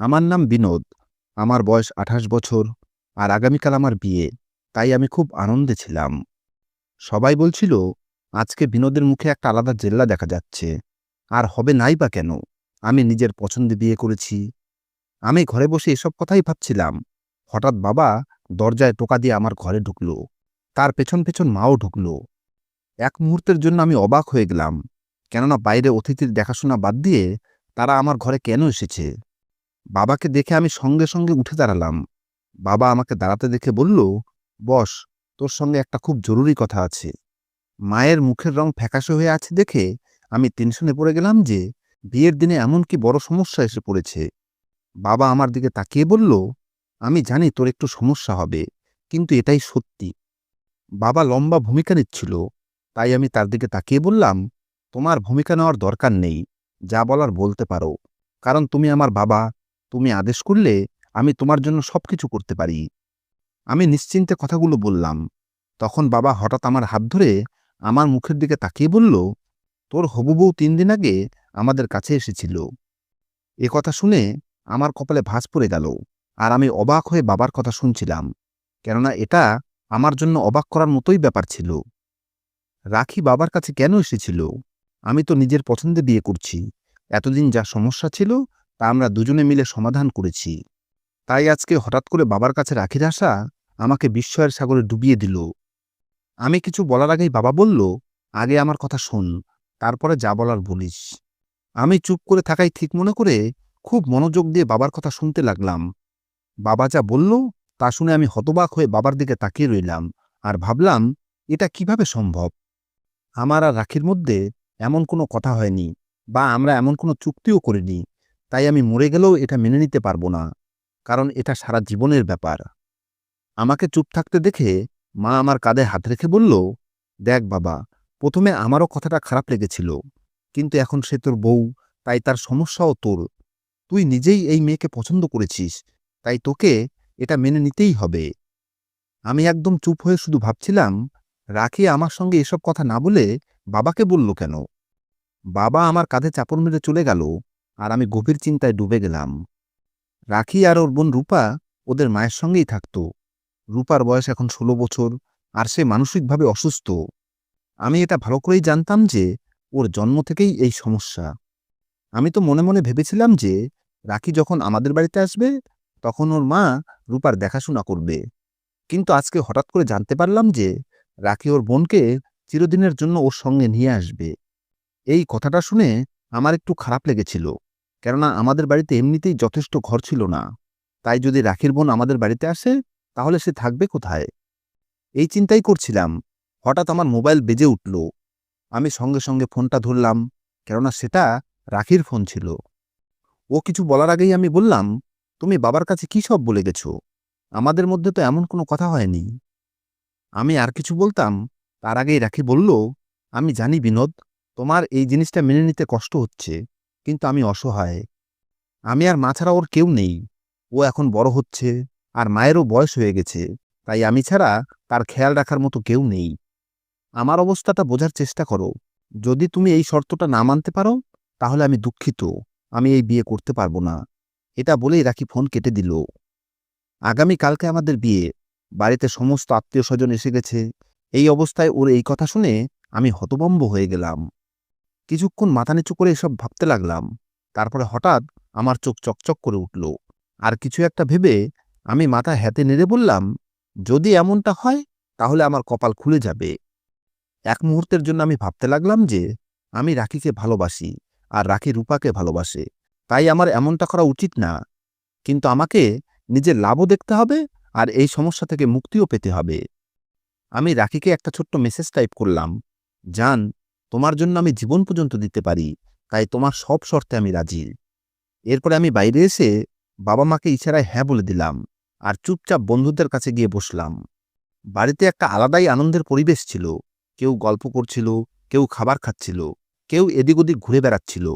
আমার নাম বিনোদ। আমার বয়স ২৮ বছর আর আগামীকাল আমার বিয়ে। তাই আমি খুব আনন্দে ছিলাম। সবাই বলছিল, আজকে বিনোদের মুখে একটা আলাদা জেল্লা দেখা যাচ্ছে। আর হবে নাই বা কেন? আমি নিজের পছন্দে বিয়ে করেছি। আমি ঘরে বসে এসব কথাই ভাবছিলাম। হঠাৎ বাবা দরজায় টোকা দিয়ে আমার ঘরে ঢুকল। তার পেছন পেছন মাও ঢুকল। এক মুহূর্তের জন্য আমি অবাক হয়ে গেলাম। কেননা বাইরে অতিথির দেখাশোনা বাদ দিয়ে তারা আমার ঘরে কেন এসেছে? বাবাকে দেখে আমি সঙ্গে সঙ্গে উঠে দাঁড়ালাম। বাবা আমাকে দাঁড়াতে দেখে বলল, বস, তোর সঙ্গে একটা খুব জরুরি কথা আছে। মায়ের মুখের রং ফ্যাকাশে হয়ে আছে দেখে আমি টেনশনে পড়ে গেলাম যে বিয়ের দিনে এমন কি বড় সমস্যা এসে পড়েছে। বাবা আমার দিকে তাকিয়ে বলল, আমি জানি তোর একটু সমস্যা হবে, কিন্তু এটাই সত্যি। বাবা লম্বা ভূমিকা নিচ্ছিল, তাই আমি তার দিকে তাকিয়ে বললাম, তোমার ভূমিকা নেওয়ার দরকার নেই। যা বলার বলতে পারো, কারণ তুমি আমার বাবা। তুমি আদেশ করলে আমি তোমার জন্য সবকিছু করতে পারি। আমি নিশ্চিন্তে কথাগুলো বললাম। তখন বাবা হঠাৎ আমার হাত ধরে আমার মুখের দিকে তাকিয়ে বলল, তোর হবু বউ ৩ দিন আগে আমাদের কাছে এসেছিল। এ কথা শুনে আমার কপালে ভাঁজ পড়ে গেল। আর আমি অবাক হয়ে বাবার কথা শুনছিলাম, কেননা এটা আমার জন্য অবাক করার মতোই ব্যাপার ছিল। রাখি বাবার কাছে কেন এসেছিল? আমি তো নিজের পছন্দে বিয়ে করছি। এতদিন যা সমস্যা ছিল তা আমরা দুজনে মিলে সমাধান করেছি। তাই আজকে হঠাৎ করে বাবার কাছে রাখির আসা আমাকে বিস্ময়ের সাগরে ডুবিয়ে দিল। আমি কিছু বলার আগেই বাবা বলল, আগে আমার কথা শোন, তারপরে যা বলার বলিস। আমি চুপ করে থাকাই ঠিক মনে করে খুব মনোযোগ দিয়ে বাবার কথা শুনতে লাগলাম। বাবা যা বলল তা শুনে আমি হতবাক হয়ে বাবার দিকে তাকিয়ে রইলাম আর ভাবলাম, এটা কিভাবে সম্ভব? আমার আর রাখির মধ্যে এমন কোনো কথা হয়নি, বা আমরা এমন কোনো চুক্তিও করিনি। তাই আমি মরে গেলেও এটা মেনে নিতে পারবো না, কারণ এটা সারা জীবনের ব্যাপার। আমাকে চুপ থাকতে দেখে মা আমার কাঁধে হাত রেখে বলল, দেখ বাবা, প্রথমে আমারও কথাটা খারাপ লেগেছিল, কিন্তু এখন সে তোর বউ, তাই তার সমস্যাও তোর। তুই নিজেই এই মেয়েকে পছন্দ করেছিস, তাই তোকে এটা মেনে নিতেই হবে। আমি একদম চুপ হয়ে শুধু ভাবছিলাম, রাখি আমার সঙ্গে এসব কথা না বলে বাবাকে বলল কেন? বাবা আমার কাঁধে চাপড় মেরে চলে গেল, আর আমি গভীর চিন্তায় ডুবে গেলাম। রাখি আর ওর বোন রূপা ওদের মায়ের সঙ্গেই থাকত। রূপার বয়স এখন ১৬ বছর, আর সে মানসিকভাবে অসুস্থ। আমি এটা ভালো করেই জানতাম যে ওর জন্ম থেকেই এই সমস্যা। আমি তো মনে মনে ভেবেছিলাম যে রাখি যখন আমাদের বাড়িতে আসবে তখন ওর মা রূপার দেখাশোনা করবে। কিন্তু আজকে হঠাৎ করে জানতে পারলাম যে রাখি ওর বোনকে চিরদিনের জন্য ওর সঙ্গে নিয়ে আসবে। এই কথাটা শুনে আমার একটু খারাপ লেগেছিল, কেননা আমাদের বাড়িতে এমনিতেই যথেষ্ট ঘর ছিল না। তাই যদি রাখির বোন আমাদের বাড়িতে আসে, তাহলে সে থাকবে কোথায়? এই চিন্তাই করছিলাম, হঠাৎ আমার মোবাইল বেজে উঠল। আমি সঙ্গে সঙ্গে ফোনটা ধরলাম, কেননা সেটা রাখির ফোন ছিল। ও কিছু বলার আগেই আমি বললাম, তুমি বাবার কাছে কি সব বলে গেছো? আমাদের মধ্যে তো এমন কোনো কথা হয়নি। আমি আর কিছু বলতাম, তার আগেই রাখি বলল, আমি জানি বিনোদ, তোমার এই জিনিসটা মেনে নিতে কষ্ট হচ্ছে, কিন্তু আমি অসহায়। আমি আর মা ছাড়া ওর কেউ নেই। ও এখন বড় হচ্ছে, আর মায়েরও বয়স হয়ে গেছে। তাই আমি ছাড়া তার খেয়াল রাখার মতো কেউ নেই। আমার অবস্থাটা বোঝার চেষ্টা করো। যদি তুমি এই শর্তটা না মানতে পারো, তাহলে আমি দুঃখিত। আমি এই বিয়ে করতে পারবো না। এটা বলেই রাখি ফোন কেটে দিল। আগামী কালকে আমাদের বিয়ে। বাড়িতে সমস্ত আত্মীয়স্বজন এসে গেছে। এই অবস্থায় ওর এই কথা শুনে আমি হতভম্ব হয়ে গেলাম। কিছুক্ষণ মাথা নিচু করে এসব ভাবতে লাগলাম। তারপরে হঠাৎ আমার চোখ চকচক করে উঠল। আর কিছু একটা ভেবে আমি মাথা হেঁটে নেড়ে বললাম, যদি এমনটা হয় তাহলে আমার কপাল খুলে যাবে। এক মুহূর্তের জন্য আমি ভাবতে লাগলাম যে আমি রাখিকে ভালোবাসি, আর রাখি রূপাকে ভালোবাসে। তাই আমার এমনটা করা উচিত না। কিন্তু আমাকে নিজের লাভও দেখতে হবে, আর এই সমস্যা থেকে মুক্তিও পেতে হবে। আমি রাখিকে একটা ছোট্ট মেসেজ টাইপ করলাম, জান, তোমার জন্য আমি জীবন পর্যন্ত দিতে পারি, তাই তোমার সব শর্তে আমি রাজি। এরপরে আমি বাইরে এসে বাবা মাকে ইশারায় হ্যাঁ বলে দিলাম, আর চুপচাপ বন্ধুদের কাছে গিয়ে বসলাম। বাড়িতে একটা আলাদাই আনন্দের পরিবেশ ছিল। কেউ গল্প করছিল, কেউ খাবার খাচ্ছিল, কেউ এদিক ওদিক ঘুরে বেড়াচ্ছিল।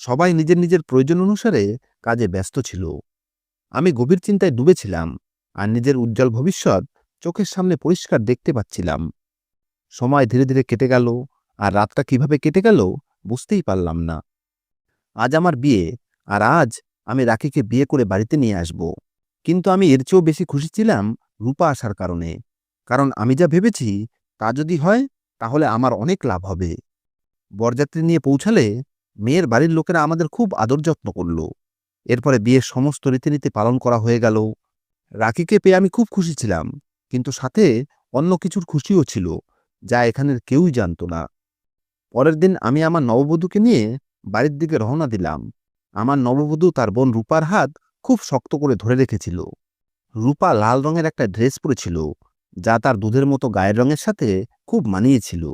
সবাই নিজের নিজের প্রয়োজন অনুসারে কাজে ব্যস্ত ছিল। আমি গভীর চিন্তায় ডুবেছিলাম, আর নিজের উজ্জ্বল ভবিষ্যৎ চোখের সামনে পরিষ্কার দেখতে পাচ্ছিলাম। সময় ধীরে ধীরে কেটে গেল, আর রাতটা কিভাবে কেটে গেল বুঝতেই পারলাম না। আজ আমার বিয়ে, আর আজ আমি রাখিকে বিয়ে করে বাড়িতে নিয়ে আসব। কিন্তু আমি এর চেয়েও বেশি খুশি ছিলাম রূপা আসার কারণে। কারণ আমি যা ভেবেছি তা যদি হয় তাহলে আমার অনেক লাভ হবে। বরযাত্রী নিয়ে পৌঁছালে মেয়ের বাড়ির লোকেরা আমাদের খুব আদর যত্ন করল। এরপরে বিয়ের সমস্ত রীতিনীতি পালন করা হয়ে গেল। রাখিকে পেয়ে আমি খুব খুশি ছিলাম, কিন্তু সাথে অন্য কিছুর খুশিও ছিল, যা এখানের কেউই জানত না। পরের দিন আমি আমার নববধূকে নিয়ে বাড়ির দিকে রওনা দিলাম। আমার নববধূ তার বোন রূপার হাত খুব শক্ত করে ধরে রেখেছিল। রূপা লাল রঙের একটা ড্রেস পরেছিল, যা তার দুধের মতো গায়ের রঙের সাথে খুব মানিয়েছিল।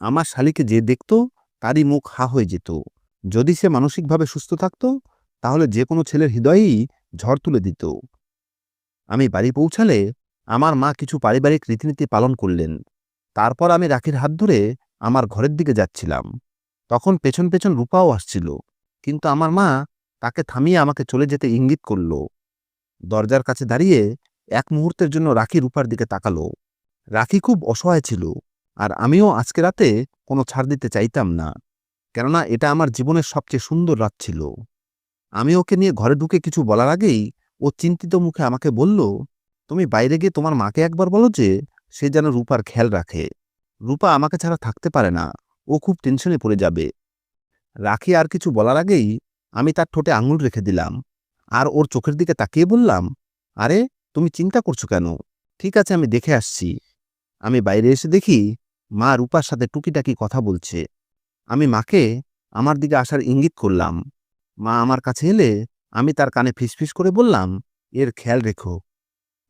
আমার শালিকে যে দেখত তারই মুখ হা হয়ে যেত। যদি সে মানসিকভাবে সুস্থ থাকত তাহলে যে কোনো ছেলের হৃদয়েই ঝড় তুলে দিত। আমি বাড়ি পৌঁছালে আমার মা কিছু পারিবারিক রীতিনীতি পালন করলেন। তারপর আমি রাখির হাত ধরে আমার ঘরের দিকে যাচ্ছিলাম। তখন পেছন পেছন রূপাও আসছিল, কিন্তু আমার মা তাকে থামিয়ে আমাকে চলে যেতে ইঙ্গিত করল। দরজার কাছে দাঁড়িয়ে এক মুহূর্তের জন্য রাখি রূপার দিকে তাকালো। রাখি খুব অসহায় ছিল, আর আমিও আজকে রাতে কোনো ছাড় দিতে চাইতাম না, কেননা এটা আমার জীবনের সবচেয়ে সুন্দর রাত ছিল। আমি ওকে নিয়ে ঘরে ঢুকে কিছু বলার আগেই ও চিন্তিত মুখে আমাকে বলল, তুমি বাইরে গিয়ে তোমার মাকে একবার বলো যে সে যেন রূপার খেয়াল রাখে। রূপা আমাকে ছাড়া থাকতে পারে না, ও খুব টেনশনে পড়ে যাবে। রাখি আর কিছু বলার আগেই আমি তার ঠোঁটে আঙুল রেখে দিলাম, আর ওর চোখের দিকে তাকিয়ে বললাম, আরে তুমি চিন্তা করছো কেন? ঠিক আছে, আমি দেখে আসছি। আমি বাইরে এসে দেখি মা রূপার সাথে টুকিটাকি কথা বলছে। আমি মাকে আমার দিকে আসার ইঙ্গিত করলাম। মা আমার কাছে এলে আমি তার কানে ফিসফিস করে বললাম, এর খেয়াল রেখো।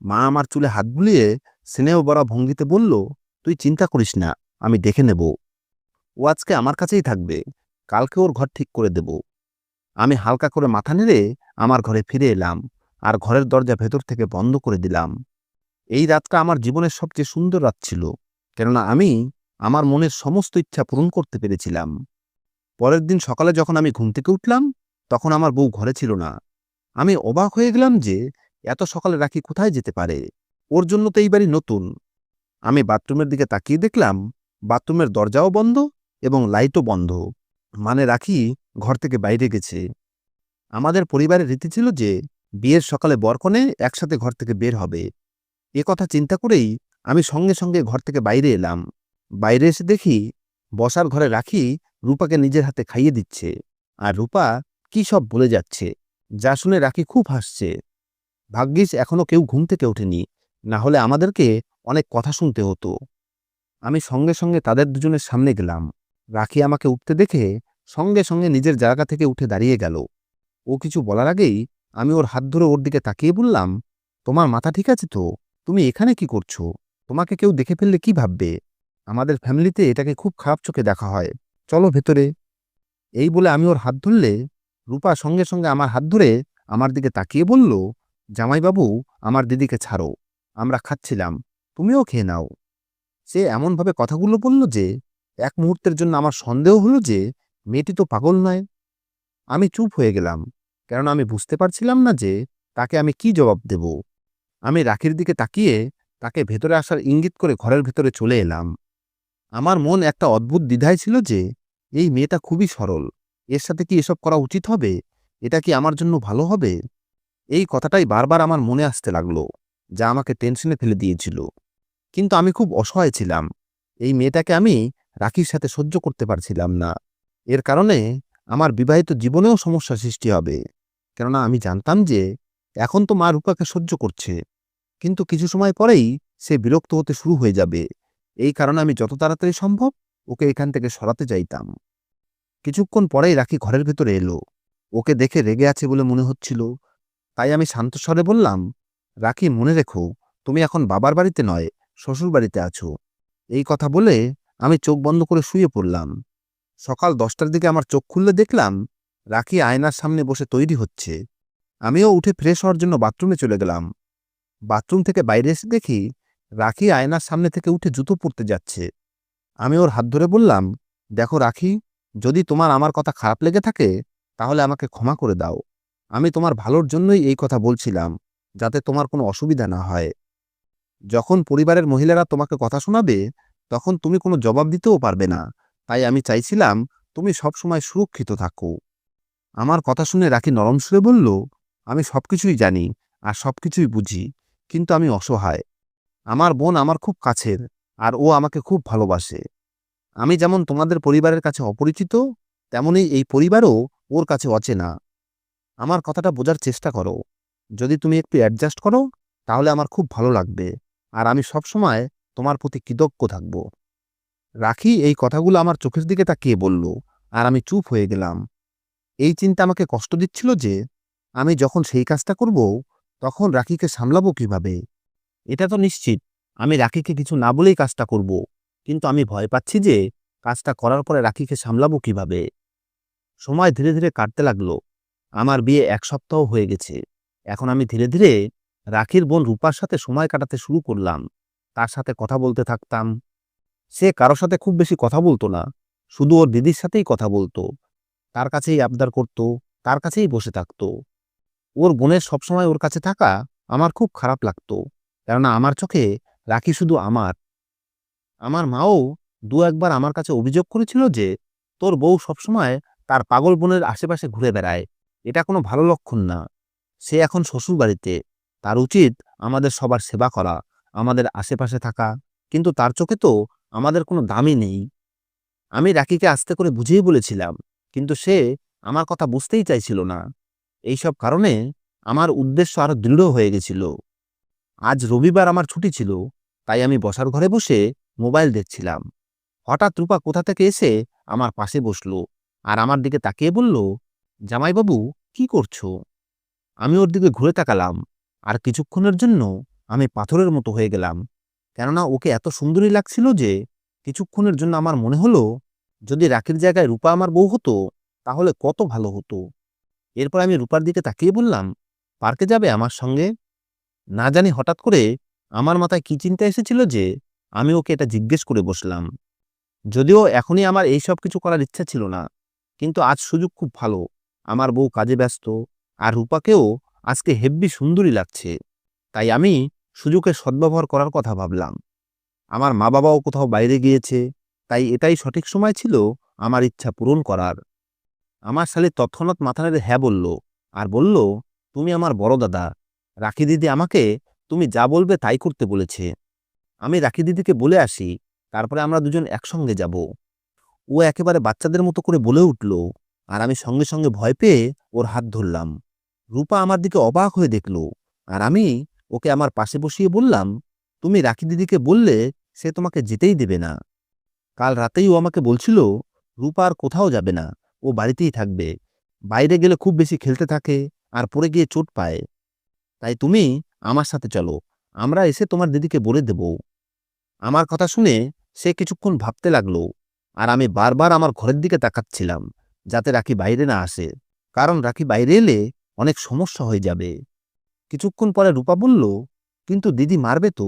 মা আমার চুলে হাত বুলিয়ে স্নেহ ভরা ভঙ্গিতে বলল, তুই চিন্তা করিস না, আমি দেখে নেব। ও আজকে আমার কাছেই থাকবে, কালকে ওর ঘর ঠিক করে দেব। আমি হালকা করে মাথা নেড়ে আমার ঘরে ফিরে এলাম, আর ঘরের দরজা ভেতর থেকে বন্ধ করে দিলাম। এই রাতটা আমার জীবনের সবচেয়ে সুন্দর রাত ছিল, কেননা আমি আমার মনের সমস্ত ইচ্ছা পূরণ করতে পেরেছিলাম। পরের দিন সকালে যখন আমি ঘুম থেকে উঠলাম, তখন আমার বউ ঘরে ছিল না। আমি অবাক হয়ে গেলাম যে এত সকালে রাখি কোথায় যেতে পারে। ওর জন্য তো এই বাড়ি নতুন। আমি বাথরুমের দিকে তাকিয়ে দেখলাম বাথরুমের দরজাও বন্ধ এবং লাইটও বন্ধ, মানে রাখি ঘর থেকে বাইরে গেছে। আমাদের পরিবারের রীতি ছিল যে বিয়ের সকালে বরকনে একসাথে ঘর থেকে বের হবে। এ কথা চিন্তা করেই আমি সঙ্গে সঙ্গে ঘর থেকে বাইরে এলাম। বাইরে এসে দেখি বসার ঘরে রাখি রূপাকে নিজের হাতে খাইয়ে দিচ্ছে, আর রূপা কি সব বলে যাচ্ছে, যা শুনে রাখি খুব হাসছে। ভাগ্যিস এখনো কেউ ঘুম থেকে ওঠেনি, না হলে আমাদেরকে অনেক কথা শুনতে হতো। আমি সঙ্গে সঙ্গে তাদের দুজনের সামনে গেলাম। রাখি আমাকে উঠতে দেখে সঙ্গে সঙ্গে নিজের জায়গা থেকে উঠে দাঁড়িয়ে গেল। ও কিছু বলার আগেই আমি ওর হাত ধরে ওর দিকে তাকিয়ে বললাম, তোমার মাথা ঠিক আছে তো? তুমি এখানে কি করছো? তোমাকে কেউ দেখে ফেললে কি ভাববে? আমাদের ফ্যামিলিতে এটাকে খুব খারাপ চোখে দেখা হয়। চলো ভেতরে। এই বলে আমি ওর হাত ধরলে রূপা সঙ্গে সঙ্গে আমার হাত ধরে আমার দিকে তাকিয়ে বলল, জামাইবাবু, আমার দিদিকে ছাড়ো, আমরা খাচ্ছিলাম, তুমিও খেয়ে নাও। সে এমনভাবে কথাগুলো বলল যে এক মুহূর্তের জন্য আমার সন্দেহ হলো যে মেয়েটি তো পাগল নয়। আমি চুপ হয়ে গেলাম, কারণ আমি বুঝতে পারছিলাম না যে তাকে আমি কি জবাব দেব। আমি রাখির দিকে তাকিয়ে তাকে ভেতরে আসার ইঙ্গিত করে ঘরের ভেতরে চলে এলাম। আমার মন একটা অদ্ভুত দ্বিধায় ছিল যে এই মেয়েটা খুবই সরল, এর সাথে কি এসব করা উচিত হবে? এটা কি আমার জন্য ভালো হবে? এই কথাটাই বারবার আমার মনে আসতে লাগলো, যা আমাকে টেনশনে ফেলে দিয়েছিল। কিন্তু আমি খুব অসহায় ছিলাম। এই মেয়েটাকে আমি রাখির সাথে সহ্য করতে পারছিলাম না। এর কারণে আমার বিবাহিত জীবনেও সমস্যা সৃষ্টি হবে, কেননা আমি জানতাম যে এখন তো মা রূপাকে সহ্য করছে, কিন্তু কিছু সময় পরেই সে বিরক্ত হতে শুরু হয়ে যাবে। এই কারণে আমি যত তাড়াতাড়ি সম্ভব ওকে এখান থেকে সরাতে চাইতাম। কিছুক্ষণ পরেই রাখি ঘরের ভেতরে এলো। ওকে দেখে রেগে আছে বলে মনে হচ্ছিল, তাই আমি শান্ত স্বরে বললাম, রাখি, মনে রেখো, তুমি এখন বাবার বাড়িতে নয়, শ্বশুর বাড়িতে আছো। এই কথা বলে আমি চোখ বন্ধ করে শুয়ে পড়লাম। সকাল 10টার দিকে আমার চোখ খুললে দেখলাম রাখি আয়নার সামনে বসে তৈরি হচ্ছে। আমিও উঠে ফ্রেশ হওয়ার জন্য বাথরুমে চলে গেলাম। বাথরুম থেকে বাইরে এসে দেখি রাখি আয়নার সামনে থেকে উঠে জুতো পরতে যাচ্ছে। আমি ওর হাত ধরে বললাম, দেখো রাখি, যদি তোমার আমার কথা খারাপ লেগে থাকে তাহলে আমাকে ক্ষমা করে দাও। আমি তোমার ভালোর জন্যই এই কথা বলছিলাম, যাতে তোমার কোনো অসুবিধা না হয়। যখন পরিবারের মহিলারা তোমাকে কথা শোনাবে তখন তুমি কোনো জবাব দিতেও পারবে না, তাই আমি চাইছিলাম তুমি সবসময় সুরক্ষিত থাকো। আমার কথা শুনে রাখি নরম সুরে বলল, আমি সবকিছুই জানি আর সবকিছুই বুঝি, কিন্তু আমি অসহায়। আমার বোন আমার খুব কাছের, আর ও আমাকে খুব ভালোবাসে। আমি যেমন তোমাদের পরিবারের কাছে অপরিচিত, তেমনি এই পরিবারও ওর কাছে অচেনা। আমার কথাটা বোঝার চেষ্টা করো। যদি তুমি একটু অ্যাডজাস্ট করো, তাহলে আমার খুব ভালো লাগবে, আর আমি সবসময় তোমার প্রতি কৃতজ্ঞ থাকব। রাখি এই কথাগুলো আমার চোখের দিকে তাকিয়ে বলল, আর আমি চুপ হয়ে গেলাম। এই চিন্তা আমাকে কষ্ট দিচ্ছিল যে আমি যখন সেই কাজটা করব, তখন রাখিকে সামলাবো কিভাবে। এটা তো নিশ্চিত আমি রাখিকে কিছু না বলেই কাজটা করব, কিন্তু আমি ভয় পাচ্ছি যে কাজটা করার পরে রাখিকে সামলাবো কিভাবে। সময় ধীরে ধীরে কাটতে লাগলো। আমার বিয়ে 1 সপ্তাহ হয়ে গেছে। এখন আমি ধীরে ধীরে রাখির বোন রূপার সাথে সময় কাটাতে শুরু করলাম। তার সাথে কথা বলতে থাকতাম। সে কারো সাথে খুব বেশি কথা বলতো না, শুধু ওর দিদির সাথেই কথা বলতো। তার কাছেই আবদার করত, তার কাছেই বসে থাকতো। ওর বোনের সবসময় ওর কাছে থাকা আমার খুব খারাপ লাগতো, কেননা আমার চোখে রাখি শুধু আমার। আমার মাও দু একবার আমার কাছে অভিযোগ করেছিল যে তোর বউ সবসময় তার পাগল বোনের আশেপাশে ঘুরে বেড়ায়, এটা কোনো ভালো লক্ষণ না। সে এখন শ্বশুর বাড়িতে, তার উচিত আমাদের সবার সেবা করা, আমাদের আশেপাশে থাকা, কিন্তু তার চোখে তো আমাদের কোনো দামই নেই। আমি রাকিকে আস্তে করে বুঝিয়ে বলেছিলাম, কিন্তু সে আমার কথা বুঝতেই চাইছিল না। এইসব কারণে আমার উদ্দেশ্য আরো দৃঢ় হয়ে গেছিল। আজ রবিবার আমার ছুটি ছিল, তাই আমি বসার ঘরে বসে মোবাইল দেখছিলাম। হঠাৎ রূপা কোথা থেকে এসে আমার পাশে বসলো, আর আমার দিকে তাকিয়ে বলল, জামাইবাবু, কি করছো? আমি ওর দিকে ঘুরে তাকালাম, আর কিছুক্ষণের জন্য আমি পাথরের মতো হয়ে গেলাম, কেননা ওকে এত সুন্দরী লাগছিল যে কিছুক্ষণের জন্য আমার মনে হলো যদি রাখির জায়গায় রূপা আমার বউ হতো, তাহলে কত ভালো হতো। এরপর আমি রূপার দিকে তাকিয়ে বললাম, পার্কে যাবে আমার সঙ্গে? না জানি হঠাৎ করে আমার মাথায় কি চিন্তা এসেছিল যে আমি ওকে এটা জিজ্ঞেস করে বসলাম। যদিও এখনই আমার এই সব কিছু করার ইচ্ছা ছিল না, কিন্তু আজ সুযোগ খুব ভালো। আমার বউ কাজে ব্যস্ত, আর রূপাকেও আজকে হেব্বি সুন্দরী লাগছে। তাই আমি সুযোগের সদ্ব্যবহার করার কথা ভাবলাম। আমার মা বাবাও কোথাও বাইরে গিয়েছে, তাই এটাই সঠিক সময় ছিল আমার ইচ্ছা পূরণ করার। আমার শালী তৎক্ষণাৎ মাথা নেড়ে হ্যাঁ বলল, আর বলল, তুমি আমার বড় দাদা। রাখি দিদি আমাকে তুমি যা বলবে তাই করতে বলেছে। আমি রাখি দিদিকে বলে আসি, তারপরে আমরা দুজন একসঙ্গে যাব। ও একেবারে বাচ্চাদের মতো করে বলে উঠল, আর আমি সঙ্গে সঙ্গে ভয় পেয়ে ওর হাত ধরলাম। রূপা আমার দিকে অবাক হয়ে দেখল, আর আমি ওকে আমার পাশে বসিয়ে বললাম, তুমি রাখি দিদিকে বললে সে তোমাকে যেতেই দেবে না। কাল রাতেই ও আমাকে বলছিল রূপা আর কোথাও যাবে না, ও বাড়িতেই থাকবে। বাইরে গেলে খুব বেশি খেলতে থাকে আর পড়ে গিয়ে চোট পায়। তাই তুমি আমার সাথে চলো, আমরা এসে তোমার দিদিকে বলে দেব। আমার কথা শুনে সে কিছুক্ষণ ভাবতে লাগলো, আর আমি বারবার আমার ঘরের দিকে তাকাচ্ছিলাম যাতে রাখি বাইরে না আসে, কারণ রাখি বাইরে এলে অনেক সমস্যা হয়ে যাবে। কিছুক্ষণ পরে রূপা বলল, কিন্তু দিদি মারবে তো।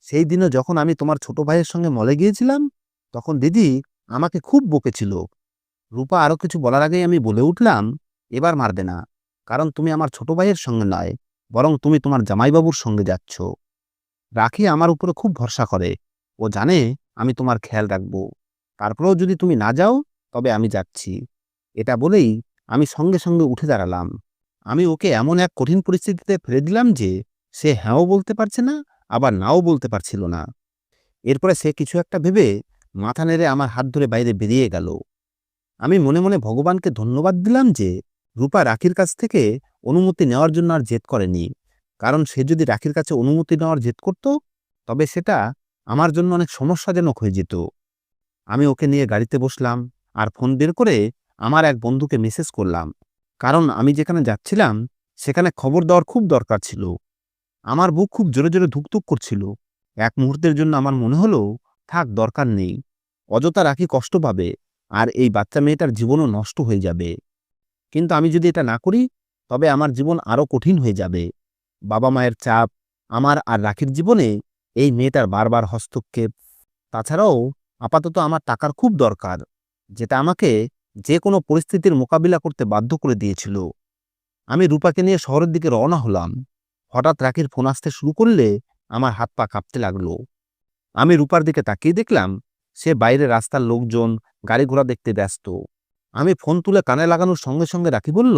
সেই দিনে যখন আমি তোমার ছোট ভাইয়ের সঙ্গে মলে গিয়েছিলাম, তখন দিদি আমাকে খুব বকেছিল। রূপা আরো কিছু বলার আগেই আমি বলে উঠলাম, এবার মারবে না, কারণ তুমি আমার ছোট ভাইয়ের সঙ্গে নয়, বরং তুমি তোমার জামাইবাবুর সঙ্গে যাচ্ছ। রাখি আমার উপরে খুব ভরসা করে, ও জানে আমি তোমার খেয়াল রাখবো। তারপরেও যদি তুমি না যাও, তবে আমি যাচ্ছি। এটা বলেই আমি সঙ্গে সঙ্গে উঠে দাঁড়ালাম। আমি ওকে এমন এক কঠিন পরিস্থিতিতে ফেলে দিলাম যে সে হ্যাঁও বলতে পারছে না, আবার নাও বলতে পারছিল না। এরপরে সে কিছু একটা ভেবে মাথা নেড়ে আমার হাত ধরে বাইরে বেরিয়ে গেল। আমি মনে মনে ভগবানকে ধন্যবাদ দিলাম যে রূপা রাখির কাছ থেকে অনুমতি নেওয়ার জন্য আর জেদ করেনি, কারণ সে যদি রাখির কাছে অনুমতি নেওয়ার জেদ করত, তবে সেটা আমার জন্য অনেক সমস্যাজনক হয়ে যেত। আমি ওকে নিয়ে গাড়িতে বসলাম, আর ফোন বের করে আমার এক বন্ধুকে মেসেজ করলাম, কারণ আমি যেখানে যাচ্ছিলাম সেখানে খবর দেওয়ার খুব দরকার ছিল। আমার বুক খুব জোরে জোরে ধুকধুক করছিল। এক মুহূর্তের জন্য আমার মনে হলো, থাক, দরকার নেই, অযথা রাখি কষ্ট পাবে, আর এই বাচ্চা মেয়েটার জীবনও নষ্ট হয়ে যাবে। কিন্তু আমি যদি এটা না করি, তবে আমার জীবন আরো কঠিন হয়ে যাবে। বাবা মায়ের চাপ, আমার আর রাখির জীবনে এই মেয়েটার বারবার হস্তক্ষেপ। তাছাড়াও আপাতত আমার টাকার খুব দরকার, যেটা আমাকে যে কোনো পরিস্থিতির মোকাবিলা করতে বাধ্য করে দিয়েছিল। আমি রূপাকে নিয়ে শহরের দিকে রওনা হলাম। হঠাৎ রাখির ফোন আসতে শুরু করলে আমার হাত পা কাঁপতে লাগলো। আমি রূপার দিকে তাকিয়ে দেখলাম সে বাইরে রাস্তার লোকজন, গাড়ি ঘোড়া দেখতে ব্যস্ত। আমি ফোন তুলে কানে লাগানোর সঙ্গে সঙ্গে রাখি বলল,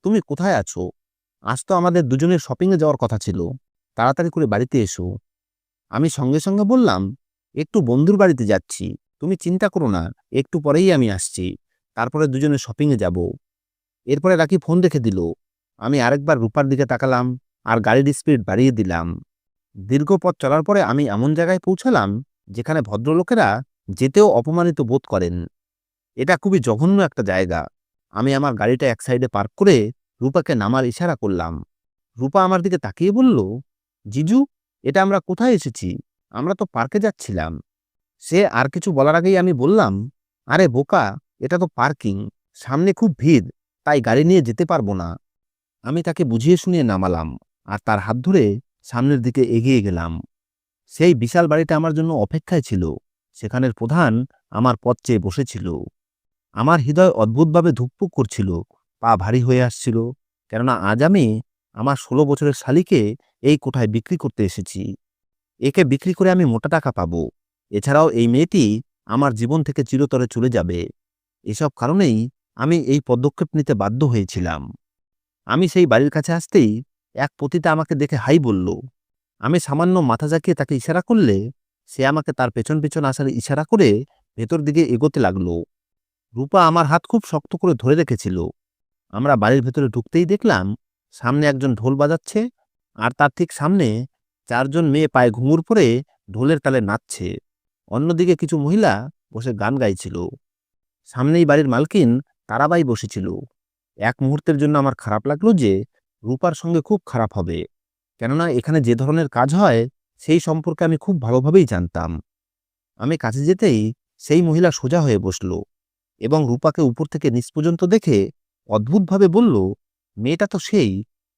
তুমি কোথায় আছো? আজ তো আমাদের দুজনের শপিংয়ে যাওয়ার কথা ছিল, তাড়াতাড়ি করে বাড়িতে এসো। আমি সঙ্গে সঙ্গে বললাম, একটু বন্ধুর বাড়িতে যাচ্ছি, তুমি চিন্তা করো না, একটু পরেই আমি আসছি, তারপরে দুজনে শপিংয়ে যাব। এরপরে রাখি ফোন রেখে দিল। আমি আরেকবার রূপার দিকে তাকালাম আর গাড়ির স্পিড বাড়িয়ে দিলাম। দীর্ঘ পথ চলার পরে আমি এমন জায়গায় পৌঁছালাম যেখানে ভদ্রলোকেরা যেতেও অপমানিত বোধ করেন। এটা খুবই জঘন্য একটা জায়গা। আমি আমার গাড়িটা এক সাইডে পার্ক করে রূপাকে নামার ইশারা করলাম। রূপা আমার দিকে তাকিয়ে বলল, জিজু, এটা আমরা কোথায় এসেছি? আমরা তো পার্কে যাচ্ছিলাম। সে আর কিছু বলার আগেই আমি বললাম, আরে বোকা, এটা তো পার্কিং, সামনে খুব ভিড়, তাই গাড়ি নিয়ে যেতে পারবো না। আমি তাকে বুঝিয়ে শুনিয়ে নামালাম আর তার হাত ধরে সামনের দিকে এগিয়ে গেলাম। সেই বিশাল বাড়িটা আমার জন্য অপেক্ষায় ছিল। সেখানের প্রধান আমার পথ চেয়ে বসেছিল। আমার হৃদয় অদ্ভুতভাবে ধুকপুক করছিল, পা ভারী হয়ে আসছিল, কেননা আজ আমি আমার ১৬ বছরের শালিকে এই কোঠায় বিক্রি করতে এসেছি। একে বিক্রি করে আমি মোটা টাকা পাবো। এছাড়াও এই মেয়েটি আমার জীবন থেকে চিরতরে চলে যাবে। এসব কারণেই আমি এই পদক্ষেপ নিতে বাধ্য হয়েছিলাম। আমি সেই বাড়ির কাছে আসতেই এক পতিতা আমাকে দেখে হাই বলল। আমি সামান্য মাথা ঝাঁকিয়ে তাকে ইশারা করলে সে আমাকে তার পেছন পেছন আসার ইশারা করে ভেতর দিকে এগোতে লাগলো। রূপা আমার হাত খুব শক্ত করে ধরে রেখেছিল। আমরা বাড়ির ভেতরে ঢুকতেই দেখলাম সামনে একজন ঢোল বাজাচ্ছে আর তার ঠিক সামনে ৪ জন মেয়ে পায়ে ঘুঙুর পরে ঢোলের তালে নাচছে। অন্যদিকে কিছু মহিলা বসে গান গাইছিল। সামনেই বাড়ির মালকিন তারাবাই বসেছিল। এক মুহূর্তের জন্য আমার খারাপ লাগলো যে রূপার সঙ্গে খুব খারাপ হবে, কেননা এখানে যে ধরনের কাজ হয় সেই সম্পর্কে আমি খুব ভালোভাবেই জানতাম। আমি কাছে যেতেই সেই মহিলা সোজা হয়ে বসল এবং রূপাকে উপর থেকে নিচ পর্যন্ত দেখে অদ্ভুতভাবে বলল, মেয়েটা তো সেই,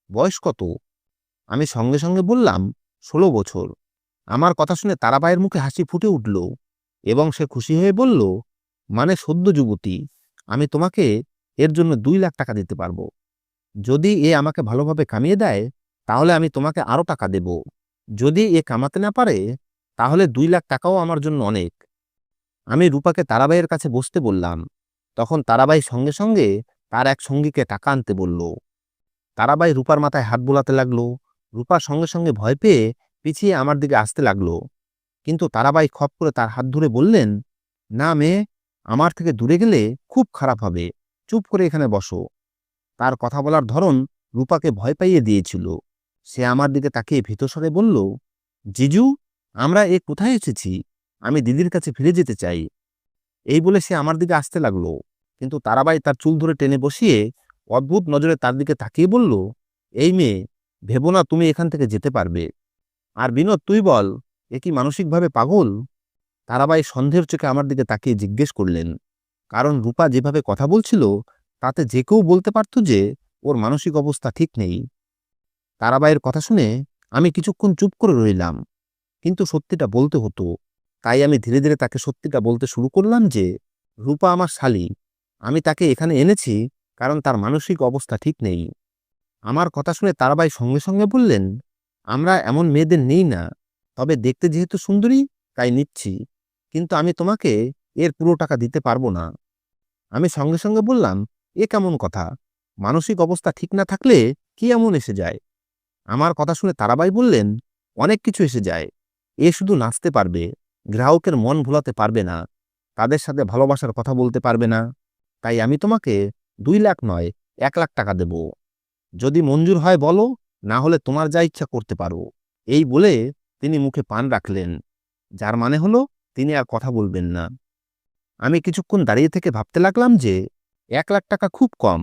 বয়স কত? আমি সঙ্গে সঙ্গে বললাম, ১৬ বছর। আমার কথা শুনে তারাবাইয়ের মুখে হাসি ফুটে উঠল এবং সে খুশি হয়ে বলল, মানে সদ্য যুবতী, আমি তোমাকে এর জন্য ২ লাখ টাকা দিতে পারবো। যদি এ আমাকে ভালোভাবে কামিয়ে দেয় তাহলে আমি তোমাকে আরো টাকা দেব। যদি এ কামাতে না পারে তাহলে ২ লাখ টাকাও আমার জন্য অনেক। আমি রূপাকে তারাবাইয়ের কাছে বসতে বললাম। তখন তারাবাই সঙ্গে সঙ্গে তার এক সঙ্গীকে টাকা আনতে বলল। তারাবাই রূপার মাথায় হাত বোলাতে লাগলো। রূপা সঙ্গে সঙ্গে ভয় পেয়ে পিছিয়ে আমার দিকে আসতে লাগলো। কিন্তু তারাবাই খপ করে তার হাত ধরে বললেন, না মেয়ে, আমার থেকে দূরে গেলে খুব খারাপ হবে, চুপ করে এখানে বসো। তার কথা বলার ধরন রূপাকে ভয় পাইয়ে দিয়েছিল। সে আমার দিকে তাকিয়ে ভীতস্বরে বলল, জিজু, আমরা এ কোথায় এসেছি? আমি দিদির কাছে ফিরে যেতে চাই। এই বলে সে আমার দিকে আসতে লাগলো। কিন্তু তারাবাই তার চুল ধরে টেনে বসিয়ে অদ্ভুত নজরে তার দিকে তাকিয়ে বলল, এই মেয়ে, ভেবো না তুমি এখান থেকে যেতে পারবে। আর বিনোদ, তুই বল, এ কি মানসিকভাবে পাগল? তারাবাই সন্দেহের চোখে আমার দিকে তাকিয়ে জিজ্ঞেস করলেন, কারণ রূপা যেভাবে কথা বলছিল তাতে যে কেউ বলতে পারত যে ওর মানসিক অবস্থা ঠিক নেই। তারাবাইয়ের কথা শুনে আমি কিছুক্ষণ চুপ করে রইলাম, কিন্তু সত্যিটা বলতে হতো। তাই আমি ধীরে ধীরে তাকে সত্যিটা বলতে শুরু করলাম যে রূপা আমার শালী। আমি তাকে এখানে এনেছি কারণ তার মানসিক অবস্থা ঠিক নেই। আমার কথা শুনে তারাবাই সঙ্গে সঙ্গে বললেন, আমরা এমন মেয়েদের নেই না, তবে দেখতে যেহেতু সুন্দরী তাই নিচ্ছি, কিন্তু আমি তোমাকে এর পুরো টাকা দিতে পারবো না। আমি সঙ্গে সঙ্গে বললাম, এ কেমন কথা? মানসিক অবস্থা ঠিক না থাকলে কি এমন এসে যায়? আমার কথা শুনে তারাবাই বললেন, অনেক কিছু এসে যায়। এ শুধু নাচতে পারবে, গ্রাহকের মন ভোলাতে পারবে না, তাদের সাথে ভালোবাসার কথা বলতে পারবে না। তাই আমি তোমাকে ২ লাখ নয়, ১ লাখ টাকা দেব। যদি মঞ্জুর হয় বলো, না হলে তোমার যা ইচ্ছা করতে পারো। এই বলে তিনি মুখে পান রাখলেন, যার মানে হলো তিনি আর কথা বলবেন না। আমি কিছুক্ষণ দাঁড়িয়ে থেকে ভাবতে লাগলাম যে ১ লাখ টাকা খুব কম,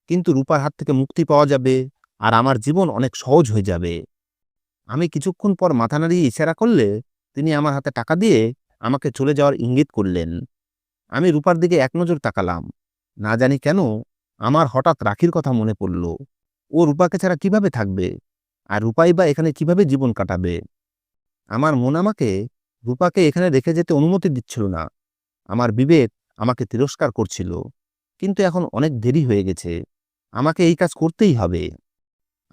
কিন্তু রূপার হাত থেকে মুক্তি পাওয়া যাবে আর আমার জীবন অনেক সহজ হয়ে যাবে। আমি কিছুক্ষণ পর মাথা নাড়িয়ে ইশারা করলে তিনি আমার হাতে টাকা দিয়ে আমাকে চলে যাওয়ার ইঙ্গিত করলেন। আমি রূপার দিকে এক নজর তাকালাম। না জানি কেন আমার হঠাৎ রাখির কথা মনে পড়ল। ও রূপাকে ছাড়া কিভাবে থাকবে? আর রূপাই বা এখানে কিভাবে জীবন কাটাবে? আমার মন আমাকে রূপাকে এখানে রেখে যেতে অনুমতি দিচ্ছিল না। আমার বিবেক আমাকে তিরস্কার করছিল। কিন্তু এখন অনেক দেরি হয়ে গেছে। আমাকে এই কাজ করতেই হবে।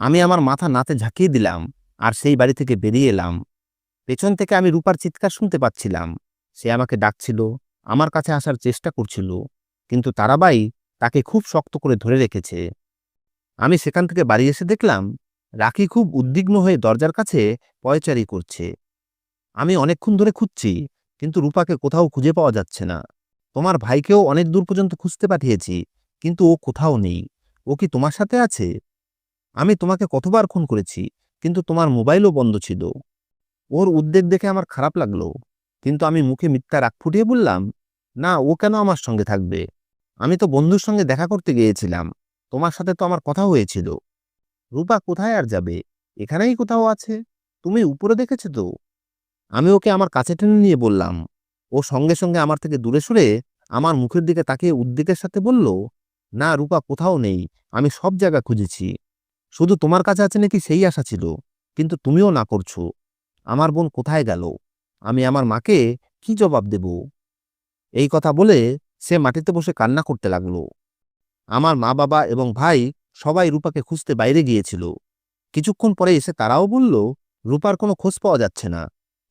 আমি আমার মাথা নাতে ঝাঁকিয়ে দিলাম আর সেই বাড়ি থেকে বেরিয়ে এলাম। পেছন থেকে আমি রূপার চিৎকার শুনতে পাচ্ছিলাম। সে আমাকে ডাকছিল, আমার কাছে আসার চেষ্টা করছিল। কিন্তু তারাবাই তাকে খুব শক্ত করে ধরে রেখেছে। আমি সেখান থেকে বাড়ি এসে দেখলাম রাখি খুব উদ্বিগ্ন হয়ে দরজার কাছে পয়চারি করছে। আমি অনেকক্ষণ ধরে খুঁজছি, কিন্তু রূপাকে কোথাও খুঁজে পাওয়া যাচ্ছে না। তোমার ভাইকেও অনেক দূর পর্যন্ত খুঁজতে পাঠিয়েছি, কিন্তু ও কোথাও নেই। ও কি তোমার সাথে আছে? আমি তোমাকে কতবার ফোন করেছি, কিন্তু তোমার মোবাইলও বন্ধ ছিল। ওর উদ্বেগ দেখে আমার খারাপ লাগলো, কিন্তু আমি মুখে মিথ্যা রাগ ফুটিয়ে বললাম, না, ও কেন আমার সঙ্গে থাকবে? আমি তো বন্ধুর সঙ্গে দেখা করতে গিয়েছিলাম। তোমার সাথে তো আমার কথা হয়েছিল। রূপা কোথায় আর যাবে? এখানেই কোথাও আছে। তুমি উপরে দেখেছো তো? আমি ওকে আমার কাছে টেনে নিয়ে বললাম। ও সঙ্গে সঙ্গে আমার থেকে দূরে সরে আমার মুখের দিকে তাকিয়ে উদ্বেগের সাথে বলল, না, রূপা কোথাও নেই। আমি সব জায়গা খুঁজেছি। শুধু তোমার কাছে আছে নাকি সেই আশা ছিল, কিন্তু তুমিও না করছো। আমার বোন কোথায় গেল? আমি আমার মাকে কি জবাব দেব? এই কথা বলে সে মাটিতে বসে কান্না করতে লাগলো। আমার মা বাবা এবং ভাই সবাই রূপাকে খুঁজতে বাইরে গিয়েছিল। কিছুক্ষণ পরে এসে তারাও বলল, রূপার কোনো খোঁজ পাওয়া যাচ্ছে না।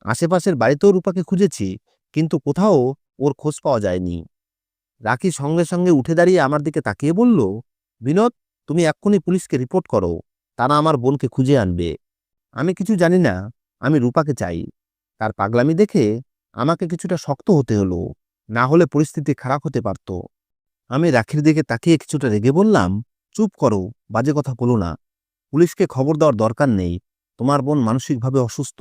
আশেপাশের বাড়িতেও রূপাকে খুঁজেছি, কিন্তু কোথাও ওর খোঁজ পাওয়া যায়নি। রাখি সঙ্গে সঙ্গে উঠে দাঁড়িয়ে আমার দিকে তাকিয়ে বলল, বিনোদ, তুমি এক্ষুনি পুলিশকে রিপোর্ট করো। তারা আমার বোনকে খুঁজে আনবে। আমি কিছু জানি না, আমি রূপাকে চাই। তার পাগলামি দেখে আমাকে কিছুটা শক্ত হতে হলো, না হলে পরিস্থিতি খারাপ হতে পারত। আমি রাখির দিকে তাকিয়ে কিছুটা রেগে বললাম, চুপ করো, বাজে কথা বলো না। পুলিশকে খবর দেওয়ার দরকার নেই। তোমার বোন মানসিকভাবে অসুস্থ,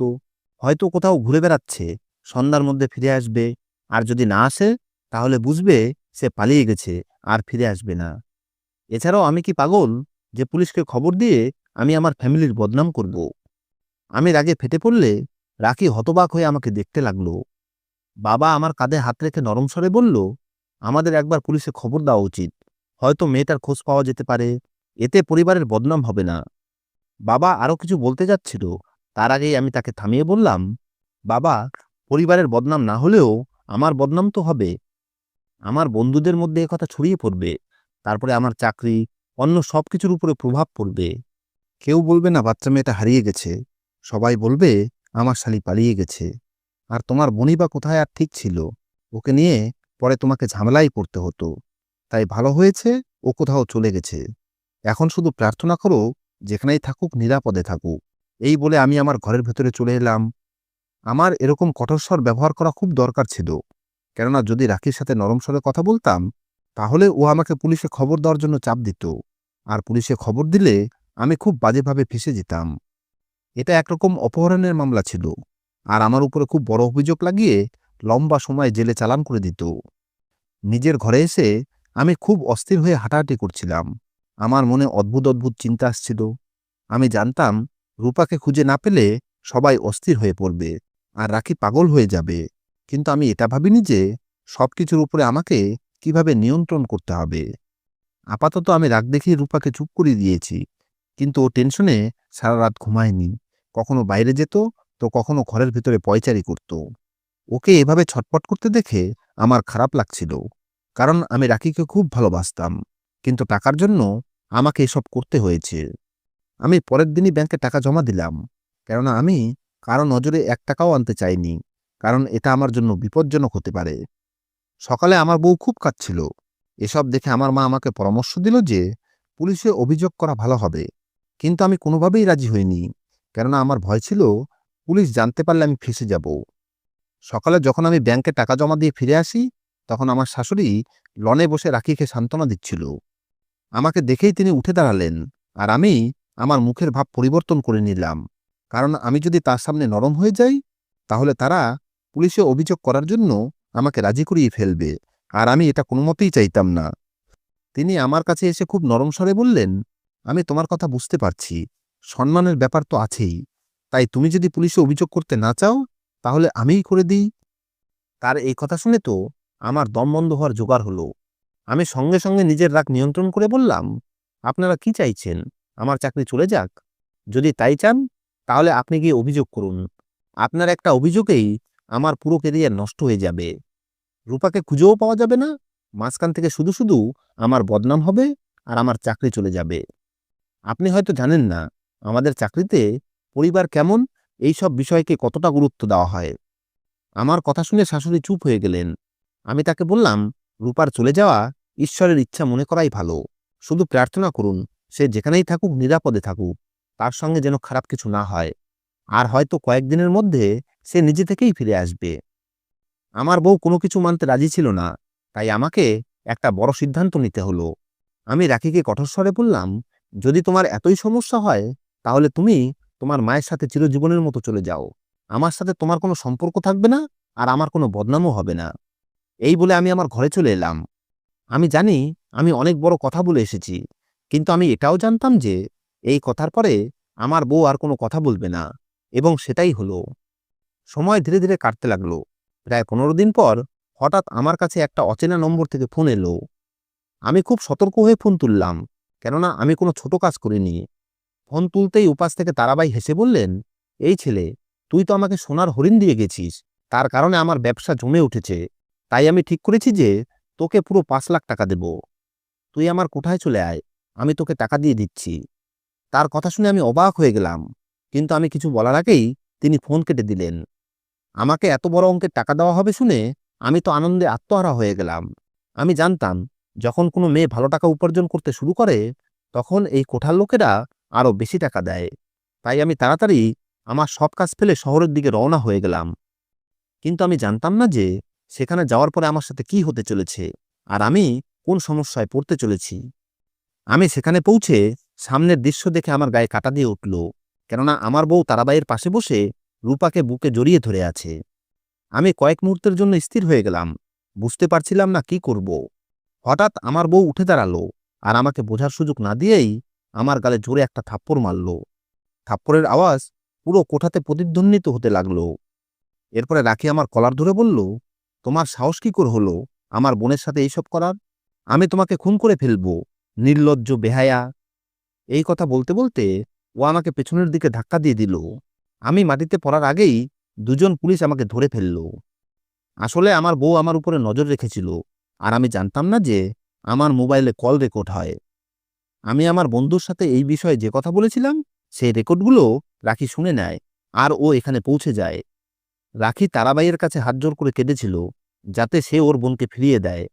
হয়তো কোথাও ঘুরে বেড়াচ্ছে। সন্ধ্যার মধ্যে ফিরে আসবে। আর যদি না আসে, তাহলে বুঝবে সে পালিয়ে গেছে আর ফিরে আসবে না। এছাড়াও আমি কি পাগল যে পুলিশকে খবর দিয়ে আমি আমার ফ্যামিলির বদনাম করব? আমি রাগে ফেটে পড়লে রাখি হতবাক হয়ে আমাকে দেখতে লাগলো। বাবা আমার কাঁধে হাত রেখে নরম স্বরে বলল, আমাদের একবার পুলিশে খবর দেওয়া উচিত। হয়তো মেয়েটার খোঁজ পাওয়া যেতে পারে। এতে পরিবারের বদনাম হবে না। বাবা আরো কিছু বলতে যাচ্ছিল, তার আগেই আমি তাকে থামিয়ে বললাম, বাবা, পরিবারের বদনাম না হলেও আমার বদনাম তো হবে। আমার বন্ধুদের মধ্যে কথা ছড়িয়ে পড়বে। তারপরে আমার চাকরি, অন্য সবকিছুর উপরে প্রভাব পড়বে। কেউ বলবে না বাচ্চা মেয়েটা হারিয়ে গেছে, সবাই বলবে আমার শালি পালিয়ে গেছে। আর তোমার বোনই বা কোথায় আর ঠিক ছিল? ওকে নিয়ে পরে তোমাকে ঝামেলাই পড়তে হতো। তাই ভালো হয়েছে ও কোথাও চলে গেছে। এখন শুধু প্রার্থনা করো যেখানেই থাকুক নিরাপদে থাকুক। এই বলে আমি আমার ঘরের ভেতরে চলে এলাম। আমার এরকম কঠোর স্বর ব্যবহার করা খুব দরকার ছিল, কেননা যদি রাখির সাথে নরম স্বরে কথা বলতাম, তাহলে ও আমাকে পুলিশে খবর দেওয়ার জন্য চাপ দিত। আর পুলিশে খবর দিলে আমি খুব বাজেভাবে ফেঁসে যেতাম। এটা একরকম অপহরণের মামলা ছিল, আর আমার উপরে খুব বড় অভিযোগ লাগিয়ে লম্বা সময় জেলে চালান করে দিত। নিজের ঘরে এসে আমি খুব অস্থির হয়ে হাঁটাহাঁটি করছিলাম। আমার মনে অদ্ভুত অদ্ভুত চিন্তা আসছিল। আমি জানতাম রূপাকে খুঁজে না পেলে সবাই অস্থির হয়ে পড়বে আর রাখি পাগল হয়ে যাবে। কিন্তু আমি এটা ভাবিনি যে সবকিছুর উপরে আমাকে কিভাবে নিয়ন্ত্রণ করতে হবে। আপাতত আমি রাগ দেখিয়ে রূপাকে চুপ করিয়ে দিয়েছি, কিন্তু ও টেনশনে সারা রাত ঘুমায়নি। কখনো বাইরে যেত, তো কখনো ঘরের ভিতরে পয়চারি করত। ওকে এভাবে ছটপট করতে দেখে আমার খারাপ লাগছিল, কারণ আমি রাকিকে খুব ভালোবাসতাম। কিন্তু টাকার জন্য আমাকে এসব করতে হয়েছে। আমি পরের দিনই ব্যাংকে টাকা জমা দিলাম, কেননা আমি কারো নজরে 1 টাকাও আনতে চাইনি, কারণ এটা আমার জন্য বিপজ্জনক হতে পারে। সকালে আমার বউ খুব কাঁদছিল। এসব দেখে আমার মা আমাকে পরামর্শ দিল যে পুলিশে অভিযোগ করা ভালো হবে, কিন্তু আমি কোনোভাবেই রাজি হইনি, কেননা আমার ভয় ছিল পুলিশ জানতে পারলে আমি ফেঁসে যাব। সকালে যখন আমি ব্যাংকে টাকা জমা দিয়ে ফিরে আসি, তখন আমার শাশুড়ি লনে বসে রাখিকে সান্ত্বনা দিচ্ছিল। আমাকে দেখেই তিনি উঠে দাঁড়ালেন, আর আমি আমার মুখের ভাব পরিবর্তন করে নিলাম, কারণ আমি যদি তার সামনে নরম হয়ে যাই, তাহলে তারা পুলিশে অভিযোগ করার জন্য আমাকে রাজি করিয়ে ফেলবে, আর আমি এটা কোনো মতেই চাইতাম না। তিনি আমার কাছে এসে খুব নরম স্বরে বললেন, আমি তোমার কথা বুঝতে পারছি, সম্মানের ব্যাপার তো আছেই। তাই তুমি যদি পুলিশে অভিযোগ করতে না চাও, তাহলে আমিই করে দিই। তার এই কথা শুনে তো আমার দম বন্ধ হওয়ার জোগাড় হলো। আমি সঙ্গে সঙ্গে নিজের রাগ নিয়ন্ত্রণ করে বললাম, আপনারা কি চাইছেন? আমার চাকরি চলে যাক? যদি তাই চান, তাহলে আপনি গিয়ে অভিযোগ করুন। আপনার একটা অভিযোগেই আমার পুরো ক্যারিয়ার নষ্ট হয়ে যাবে। রূপাকে খুঁজেও পাওয়া যাবে না। মাঝখান থেকে শুধু শুধু আমার বদনাম হবে, আর আমার চাকরি চলে যাবে। আপনি হয়তো জানেন না আমাদের চাকরিতে পরিবার কেমন, এই সব বিষয়কে কতটা গুরুত্ব দেওয়া হয়। আমার কথা শুনে শাশুড়ি চুপ হয়ে গেলেন। আমি তাকে বললাম, রূপার চলে যাওয়া ঈশ্বরের ইচ্ছা মনে করাই ভালো। শুধু প্রার্থনা করুন, সে যেখানেই থাকুক নিরাপদে থাকুক, তার সঙ্গে যেন খারাপ কিছু না হয়। আর হয়তো কয়েকদিনের মধ্যে সে নিজে থেকেই ফিরে আসবে। আমার বউ কোনো কিছু মানতে রাজি ছিল না, তাই আমাকে একটা বড় সিদ্ধান্ত নিতে হলো। আমি রাখিকে কঠোর স্বরে বললাম, যদি তোমার এতই সমস্যা হয়, তাহলে তুমি তোমার মায়ের সাথে চিরজীবনের মতো চলে যাও। আমার সাথে তোমার কোনো সম্পর্ক থাকবে না, আর আমার কোনো বদনামও হবে না। এই বলে আমি আমার ঘরে চলে এলাম। আমি জানি আমি অনেক বড় কথা বলে এসেছি, কিন্তু আমি এটাও জানতাম যে এই কথার পরে আমার বউ আর কোনো কথা বলবে না, এবং সেটাই হলো। সময় ধীরে ধীরে কাটতে লাগলো। প্রায় 15 দিন পর হঠাৎ আমার কাছে একটা অচেনা নম্বর থেকে ফোন এলো। আমি খুব সতর্ক হয়ে ফোন তুললাম, কেননা আমি কোনো ছোট কাজ করিনি। ফোন তুলতেই উপাস থেকে তারাবাই হেসে বললেন, এই ছেলে, তুই তো আমাকে সোনার হরিণ দিয়ে গেছিস। তার কারণে আমার ব্যবসা জমে উঠেছে। তাই আমি ঠিক করেছি যে তোকে পুরো 5 লাখ টাকা দেব। তুই আমার কোঠায় চলে আয়, আমি তোকে টাকা দিয়ে দিচ্ছি। তার কথা শুনে আমি অবাক হয়ে গেলাম, কিন্তু আমি কিছু বলার আগেই তিনি ফোন কেটে দিলেন। আমাকে এত বড় অঙ্কের টাকা দেওয়া হবে শুনে আমি তো আনন্দে আত্মহারা হয়ে গেলাম। আমি জানতাম, যখন কোনো মেয়ে ভালো টাকা উপার্জন করতে শুরু করে, তখন এই কোঠার লোকেরা আরো বেশি টাকা দেয়। তাই আমি তাড়াতাড়ি আমার সব কাজ ফেলে শহরের দিকে রওনা হয়ে গেলাম। কিন্তু আমি জানতাম না যে সেখানে যাওয়ার পরে আমার সাথে কি হতে চলেছে, আর আমি কোন সমস্যায় পড়তে চলেছি। আমি সেখানে পৌঁছে সামনের দৃশ্য দেখে আমার গায়ে কাঁটা দিয়ে উঠল, কেননা আমার বউ তারাবাইয়ের পাশে বসে রূপাকে বুকে জড়িয়ে ধরে আছে। আমি কয়েক মুহূর্তের জন্য স্থির হয়ে গেলাম, বুঝতে পারছিলাম না কি করব। হঠাৎ আমার বউ উঠে দাঁড়ালো, আর আমাকে বোঝার সুযোগ না দিয়েই আমার গালে জোরে একটা থাপ্পড় মারল। থাপ্পড়ের আওয়াজ পুরো কোঠাতে প্রতিধ্বনিত হতে লাগলো। এরপরে রাখি আমার কলার ধরে বলল, তোমার সাহস কি করে হলো আমার বোনের সাথে এইসব করার? আমি তোমাকে খুন করে ফেলবো, নির্লজ্জ বেহায়া। এই কথা বলতে বলতে ও আমাকে পেছনের দিকে ধাক্কা দিয়ে দিল। আমি মাটিতে পড়ার আগেই দুজন পুলিশ আমাকে ধরে ফেলল। আসলে আমার বউ আমার উপরে নজর রেখেছিল, আর আমি জানতাম না যে আমার মোবাইলে কল রেকর্ড হয়। আমি আমার বন্ধুর সাথে এই বিষয়ে যে কথা বলেছিলাম, সেই রেকর্ডগুলো রাখি শুনে নেয়, আর ও এখানে পৌঁছে যায়। রাখি তারাবাইয়ের কাছে হাত জোর করে কেঁদেছিল, যাতে সে ওর বোনকে ফিরিয়ে দেয়।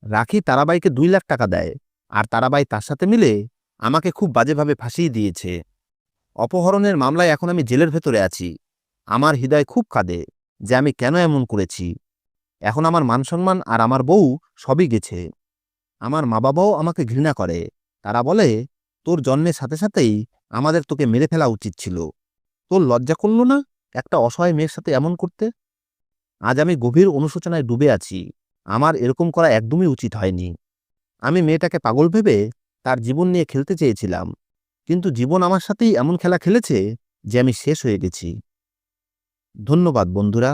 রাখি তারাবাইকে 2 লাখ টাকা দেয়, আর তারাবাই তার সাথে মিলে আমাকে খুব বাজেভাবে ফাঁসিয়ে দিয়েছে। অপহরণের মামলায় এখন আমি জেলের ভেতরে আছি। আমার হৃদয় খুব কাঁদে যে আমি কেন এমন করেছি। এখন আমার মান-সম্মান আর আমার বউ সবই গেছে। আমার মা-বাবাও আমাকে ঘৃণা করে। তারা বলে, তোর জন্মের সাথে সাথেই আমাদের তোকে মেরে ফেলা উচিত ছিল। তোর লজ্জা করল না একটা অসহায় মেয়ের সাথে এমন করতে? আজ আমি গভীর অনুশোচনায় ডুবে আছি। আমার এরকম করা একদমই উচিত হয়নি। আমি মেয়েটাকে পাগল ভেবে তার জীবন নিয়ে খেলতে চেয়েছিলাম, কিন্তু জীবন আমার সাথেই এমন খেলা খেলেছে যে আমি শেষ হয়ে গেছি। ধন্যবাদ বন্ধুরা।